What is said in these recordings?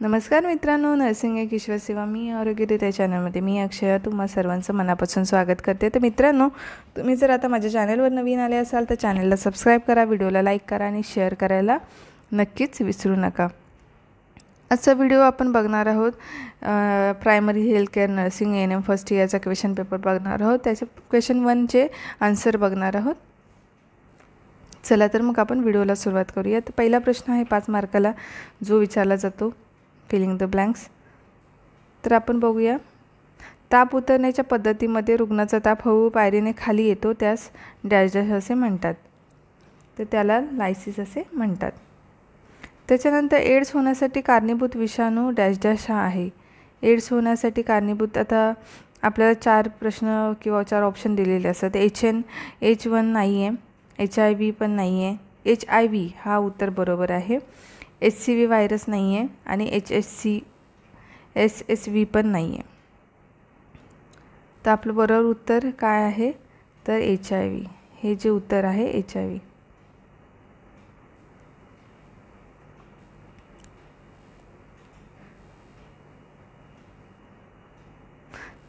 नमस्कार मित्रांनो, नर्सिंग एक ईश्वर सेवा मी आरोग्यरीत्या चॅनलमध्ये मी अक्षय तुम्हा सर्वांचं मनापासून स्वागत करते। तर मित्रांनो, तुम्ही जर आता माझ्या चॅनलवर नवीन आले असाल तर चॅनलला सबस्क्राईब करा, व्हिडिओला लाईक करा आणि शेअर करायला नक्कीच विसरू नका। आजचा व्हिडिओ आपण बघणार आहोत primary health care nursing ANM first इयरचा क्वेश्चन पेपर बघणार आहोत। त्याचे क्वेश्चन 1चे आन्सर बघणार आहोत। चला तर मग आपण व्हिडिओला सुरुवात करूया। तर पहिला प्रश्न आहे 5 मार्काला जो विचारला जातो, फिलिंग द ब्लँक्स। तर आपण बघूया, ताप उतरण्याच्या पद्धतीमध्ये रुग्णाचा ताप हळू पायरीने खाली येतो त्यास डॅश डॅश असे म्हणतात, तर त्याला लायसिस असे म्हणतात। त्याच्यानंतर एड्स होण्यासाठी कारणीभूत विषाणू डॅश डॅश हा आहे। एड्स होण्यासाठी कारणीभूत, आता आपल्याला 4 प्रश्न किंवा 4 ऑप्शन दिलेले असतात। H1 नाही आहे, HIV पण नाही आहे, HIV हा उत्तर बरोबर आहे, HCV व्हायरस नाही आहे आणि SSV पण नाही आहे। तर आपलं बरोबर उत्तर काय आहे, तर HIV हे जे उत्तर आहे HIV।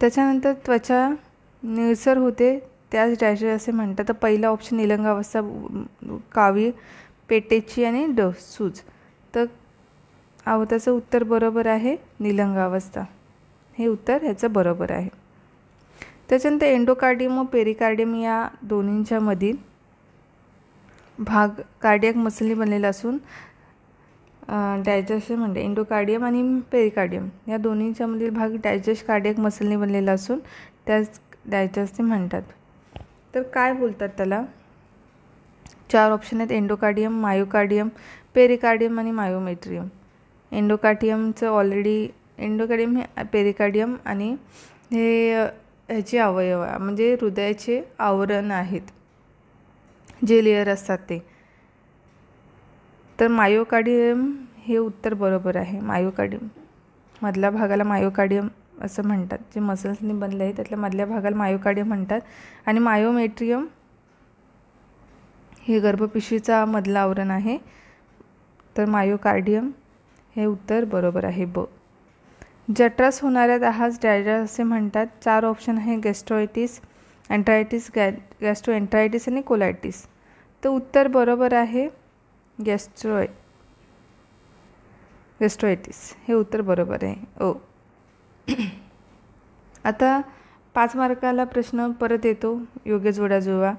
त्याच्यानंतर त्वचा निळसर होते त्यास डॅश असे म्हणतात। तर पहिला ऑप्शन निलंगावस्था, कावीळ, पेटेची आणि सूज। तर त्याचं उत्तर बरोबर आहे निलंगावस्था, हे उत्तर ह्याचं बरोबर आहे। त्याच्यानंतर एंडोकार्डियम व पेरिकार्डियम या दोन्हींच्या मधील भाग कार्डियक मसलने बनलेला असून डायजेस्ट म्हणजे एंडोकार्डियम आणि पेरिकार्डियम या दोन्हींच्या मधील भाग डायजेस्ट कार्डियक मसलने बनलेला असून त्यास डायजेस्ट म्हणतात। तर काय बोलतात त्याला, 4 ऑप्शन आहेत, एंडोकार्डियम, मायोकार्डियम, पेरिकार्डियम आणि मायोमेट्रियम। एंडोकार्डियमचं ऑलरेडी एंडोकार्डियम हे पेरिकार्डियम आणि हे ह्याचे अवयव म्हणजे हृदयाचे आवरण आहेत, जे लेयर असतात ते। तर मायोकार्डियम हे उत्तर बरोबर आहे। मायोकार्डियम मधल्या भागाला मायोकार्डियम असं म्हणतात, जे मसल्सनी बनले आहे त्यातल्या मधल्या भागाला मायोकार्डियम म्हणतात। आणि मायोमेट्रियम हे गर्भपिशवीचा मधला आवरण आहे, तर मायोकार्डियम हे उत्तर बरोबर आहे ब। जठरास होणाऱ्या दाहास डायरिया असे म्हणतात। 4 ऑप्शन आहे, गॅस्ट्रोएटिस, एंट्रायटिस, गॅस्ट्रोएंट्रायटिस आणि कोलायटिस। तर उत्तर बरोबर आहे गॅस्ट्रोएटिस हे उत्तर बरोबर आहे ओ। आता 5 मार्काला प्रश्न परत येतो, योग्य जोड्या जुळवा।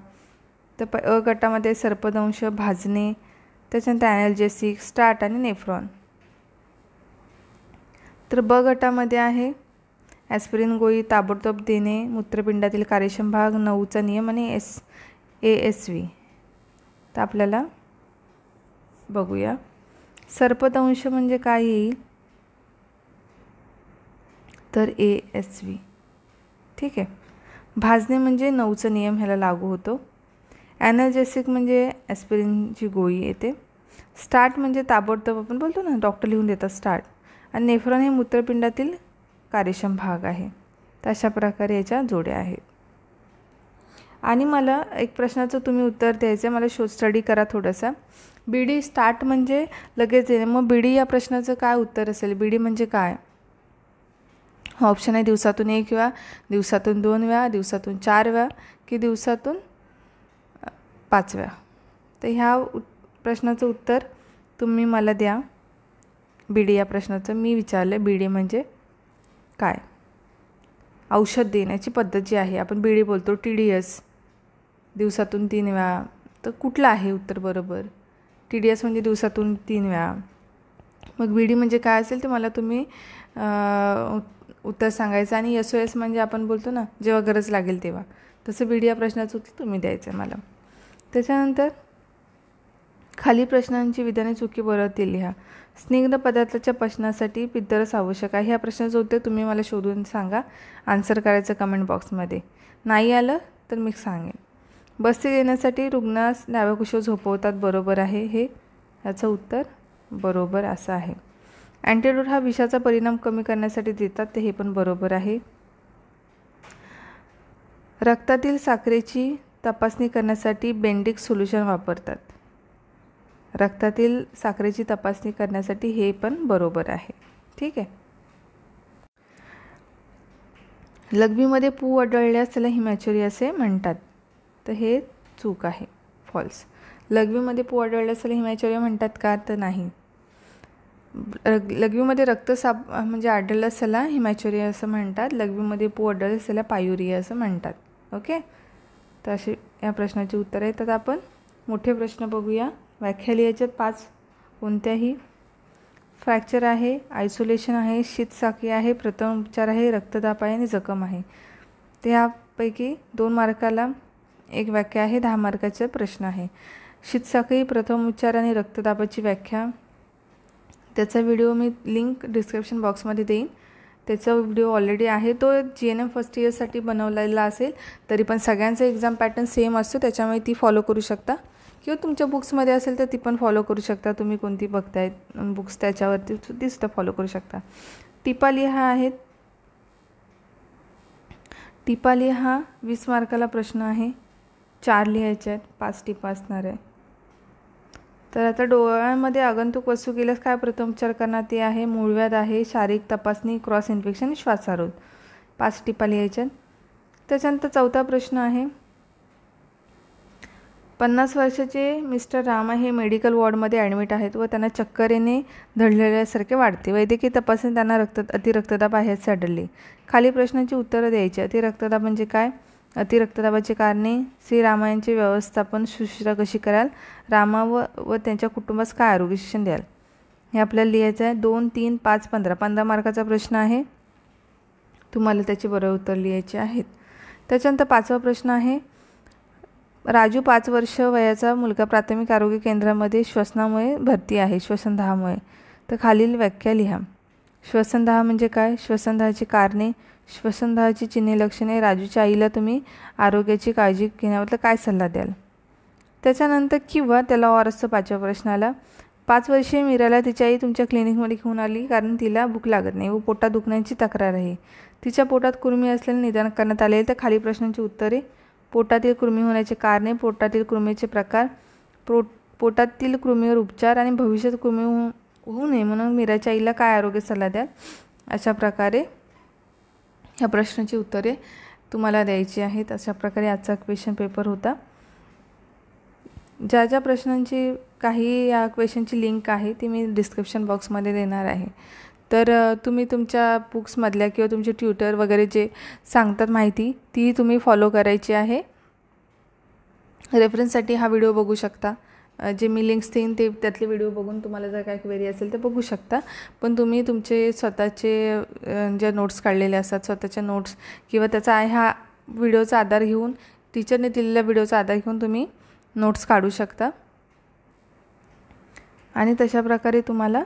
तर अ गटामध्ये सर्पदंश, भाजणे, त्याच्यानंतर ॲनल्जेसिक, स्टार्ट आणि नेफ्रॉन। तर ब गटामध्ये आहे ॲस्पिरिन गोळी ताबडतोब देणे, मूत्रपिंडातील कार्यक्षम भाग, 9चा नियम आणि ASV। तर आपल्याला बघूया, सर्पदंश म्हणजे काय येईल, तर ASV, ठीक आहे। भाजणे म्हणजे 9चा नियम ह्याला लागू होतो। ॲनल्जेसिक म्हणजे ॲस्पिरिनची गोळी येते। स्टार्ट म्हणजे ताबडतोब आपण बोलतो ना, डॉक्टर लिहून देतात स्टार्ट। आणि नेफ्रॉन हे मूत्रपिंडातील कार्यक्षम भाग आहे। तर अशा प्रकारे याच्या जोड्या आहेत। आणि मला एक प्रश्नाचं तुम्ही उत्तर द्यायचं आहे, मला शोध स्टडी करा थोडासा। BD स्टार्ट म्हणजे लगेच येणे, मग BD या प्रश्नाचं काय उत्तर असेल, BD म्हणजे काय? ऑप्शन आहे दिवसातून 1 वेळा, दिवसातून 2 वेळा, दिवसातून 4 वेळा की दिवसातून 5 वेळा। तर ह्या प्रश्नाचं उत्तर तुम्ही मला द्या। BD या प्रश्नाचं मी विचारलं, BD म्हणजे काय? औषध देण्याची पद्धत जी आहे, आपण BD बोलतो, TDS दिवसातून 3 वेळा। तर कुठलं आहे उत्तर बरोबर? TDS म्हणजे दिवसातून 3 वेळा। मग BD म्हणजे काय असेल ते मला तुम्ही उत्तर सांगायचं। आणि SOS म्हणजे आपण बोलतो ना, जेव्हा गरज लागेल तेव्हा, तसं BD या प्रश्नाचं उत्तर तुम्ही द्यायचं आहे मला। त्याच्यानंतर खाली प्रश्नांची विधाने चुकी बरोबर लिहा। स्निग्ध पदार्थाच्या पचनासाठी पित्तरस आवश्यक आहे, ह्या प्रश्नाचं उत्तर तुम्ही मला शोधून सांगा, आन्सर करायचं कमेंट बॉक्समध्ये। नाही आलं तर मी सांगेन। बस्ती देण्यासाठी रुग्णास डाव्या कुशीवर झोपवतात, बरोबर आहे हे, ह्याचं उत्तर बरोबर असं आहे। अँटीडोट हा विषाचा परिणाम कमी करण्यासाठी देतात, ते हे पण बरोबर आहे। रक्तातील साखरेची तपासणी करण्यासाठी बेंडिक सोल्युशन वापरतात, रक्तातील साखरेची तपासणी करण्यासाठी हे पण बरोबर आहे। ठीक आहे. लघवीमध्ये पू आढळल्यास त्याला हिमॅच्युरी असे म्हणतात, तर हे चूक आहे, फॉल्स. लघवीमध्ये पू आढळल्यास त्याला हिमॅच्युरी म्हणतात का, तर नाही. लघवीमध्ये रक्तस्राव म्हणजे आढळल्यास त्याला हिमॅच्युरी असं म्हणतात. लघवीमध्ये पू आढळल्यास त्याला पायुरिया असं म्हणतात. ओके, तर अशी या प्रश्नाची उत्तरं आहेत. आता आपण मोठे प्रश्न बघूया. व्याख्या लिहायच्यात 5 कोणत्याही. फ्रॅक्चर आहे, आयसोलेशन आहे, शीतसाखी आहे, प्रथम उपचार आहे, रक्तदाब आहे आणि जखम आहे. तर यापैकी 2 मार्काला एक व्याख्या आहे, 10 मार्काचा प्रश्न आहे. शीतसाखी, प्रथम उपचार आणि रक्तदाबाची व्याख्या, त्याचा व्हिडिओ मी लिंक डिस्क्रिप्शन बॉक्समध्ये देईन. त्याचा व्हिडिओ ऑलरेडी आहे, तो GNM फर्स्ट इयरसाठी बनवलेला असेल. तरी पण सगळ्यांचा एक्झाम पॅटर्न सेम असतो, त्याच्यामुळे ती फॉलो करू शकता, किंवा तुमच्या बुक्समध्ये असेल तर ती पण फॉलो करू शकता. तुम्ही कोणती बघताय बुक्स त्याच्यावरती ती सुद्धा फॉलो करू शकता. टिपा लिहा आहेत. टिपा लिहा 20 मार्काला प्रश्न आहे. 4 लिहायचे आहेत, 5 टिपा असणार आहे. तर आता डोळ्यांमध्ये आगंतुक वस्तू केल्यास काय प्रथमोपचार करणार, ते आहे मूळव्याध आहे, शारीरिक तपासणी, क्रॉस इन्फेक्शन आणि श्वासारोध. 5 टिपा लिहायच्या. त्याच्यानंतर 4था प्रश्न आहे. 50 वर्षाचे मिस्टर रामा हे मेडिकल वॉर्डमध्ये ॲडमिट आहेत व त्यांना चक्कर येणे धडधडल्यासारखे वाटते. वैद्यकीय तपासणी त्यांना अतिरक्तदाब आहे असे आढळले. खाली प्रश्नांची उत्तरं द्यायची. अतिरक्तदाब म्हणजे काय, अतिरक्तदाबाची कारणे, श्री रामा यांचे व्यवस्थापन, शुश्रूषा कशी कराल, रामा व त्यांच्या कुटुंबास काय आरोग्य शिक्षण द्याल, हे आपल्याला लिहायचं आहे. 2, 3, 5, 15 15 मार्काचा प्रश्न आहे. तुम्हाला त्याची बरोबर उत्तर लिहायचे आहेत. त्याच्यानंतर 5वा प्रश्न आहे. राजू 5 वर्ष वयाचा मुलगा प्राथमिक आरोग्य केंद्रामध्ये श्वसनामुळे भरती आहे, श्वसनदाहामुळे. तर खालील व्याख्या लिहा. श्वसनदाह म्हणजे काय, श्वसनदाहाची कारणे, श्वसनदाहाची चिन्हे, लक्षणे, राजूच्या आईला तुम्ही आरोग्याची काळजी घेण्याबद्दल काय सल्ला द्याल. त्याच्यानंतर किंवा त्याला और असतं 5व्या प्रश्नाला. 5 वर्षीय मीराला तिची आई तुमच्या क्लिनिकमध्ये घेऊन आली कारण तिला भूक लागत नाही व पोटात दुखण्याची तक्रार आहे. तिच्या पोटात कृमी असल्याने निदान करण्यात आले. तर खाली प्रश्नांची उत्तरे. पोटातील कृमी होण्याचे कारणे, पोटातील कृमीचे प्रकार, पोटातील कृमीवर उपचार आणि भविष्यात कृमी होऊ नये म्हणून मीराच्या आईला काय आरोग्य सल्ला द्याल. अशा प्रकारे ह्या प्रश्नाची उत्तरे तुम्हाला द्यायची आहेत. अशा प्रकारे आजचा क्वेश्चन पेपर होता. ज्या ज्या प्रश्नांची काही या क्वेश्चनची लिंक आहे ती मी डिस्क्रिप्शन बॉक्समध्ये देणार आहे. तर तुम्ही तुमच्या बुक्समधल्या किंवा तुमचे ट्युटर वगैरे जे सांगतात माहिती ती तुम्ही फॉलो करायची आहे. रेफरन्ससाठी हा व्हिडिओ बघू शकता. जे मी लिंक्स देईन ते त्यातले व्हिडिओ बघून तुम्हाला जर काय क्वेरी असेल तर बघू शकता. पण तुम्ही तुमचे स्वतःचे ज्या नोट्स काढलेले असतात स्वतःच्या नोट्स किंवा त्याचा ह्या व्हिडिओचा आधार घेऊन टीचरने दिलेल्या व्हिडिओचा आधार घेऊन तुम्ही नोट्स काढू शकता आणि तशा प्रकारे तुम्हाला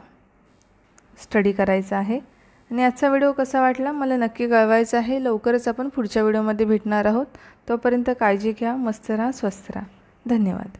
स्टडी करायचा आहे. आणि आजचा व्हिडिओ कसा वाटला मला नक्की कळवायचं आहे. लवकरच आपण पुढच्या व्हिडिओमध्ये भेटणार आहोत. तोपर्यंत काळजी घ्या, मस्त राहा, स्वस्थ राहा. धन्यवाद.